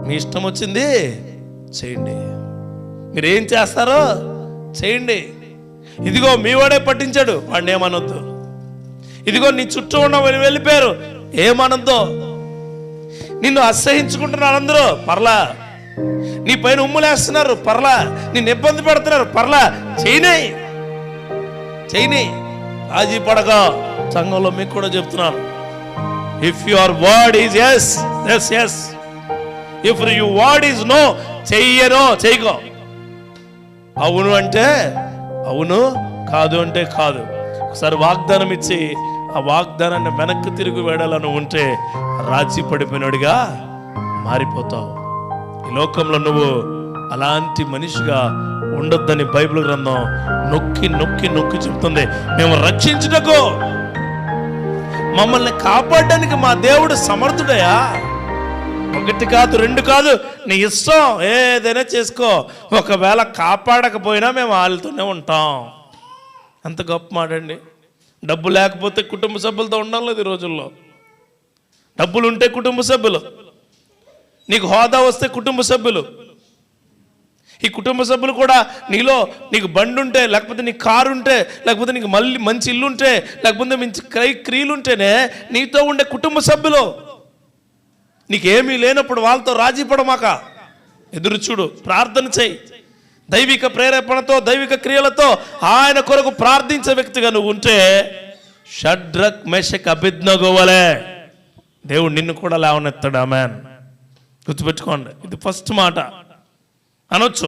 మీ ఇష్టం వచ్చింది చేయండి, మీరేం చేస్తారో చేయండి. ఇదిగో మీ వాడే పట్టించాడు, వాడిని ఏమనొద్దు. ఇదిగో నీ చుట్టూ ఉన్న వెళ్ళిపోయారు, ఏమనొద్దు. నిన్ను అసహించుకుంటున్నారు అందరూ, పర్లా. నీ పైన ఉమ్ములేస్తున్నారు, పర్లా. నిన్ను ఇబ్బంది పెడుతున్నారు, పర్లా. చేయని రాజీ పడక. సంఘంలో మీకు కూడా చెప్తున్నాను, if your word is yes, yes yes. If your word is no, చేయకో. అవును అంటే అవును, కాదు అంటే కాదు. ఒకసారి వాగ్దానం ఇచ్చి ఆ వాగ్దానాన్ని వెనక్కి తిరిగి వేడాలని ఉంటే రాజీ పడిపోయినాడుగా మారిపోతావు. ఈ లోకంలో నువ్వు అలాంటి మనిషిగా ఉండొద్దని బైబిల్ గ్రంథం నొక్కి నొక్కి నొక్కి చెప్తుంది. మేము రక్షించుటకు, మమ్మల్ని కాపాడడానికి మా దేవుడు సమర్థుడయా. 1 కాదు 2 కాదు, నీ ఇష్టం, ఏదైనా చేసుకో. ఒకవేళ కాపాడకపోయినా మేము వాళ్ళతోనే ఉంటాం. అంత గొప్ప మాట అండి. డబ్బు లేకపోతే కుటుంబ సభ్యులతో ఉండడం లేదు ఈ రోజుల్లో. డబ్బులు ఉంటే కుటుంబ సభ్యులు, నీకు హోదా వస్తే కుటుంబ సభ్యులు. ఈ కుటుంబ సభ్యులు కూడా నీలో, నీకు బండి ఉంటే, లేకపోతే నీకు కారు ఉంటే, లేకపోతే నీకు మళ్ళీ మంచి ఇల్లు ఉంటే, లేకపోతే మంచి క్రియలు ఉంటేనే నీతో ఉండే కుటుంబ సభ్యులు. నీకేమీ లేనప్పుడు వాళ్ళతో రాజీ పడమాక, ఎదురు చూడు, ప్రార్థన చేయి. దైవిక ప్రేరేపణతో, దైవిక క్రియలతో ఆయన కొరకు ప్రార్థించే వ్యక్తిగా నువ్వు ఉంటే షడ్రక్ మెషక్ అబేద్నెగో వలె దేవుడు నిన్ను కూడా లేవనెత్తాడు. ఆమేన్. గుర్తుపెట్టుకోండి, ఇది ఫస్ట్ మాట అనొచ్చు.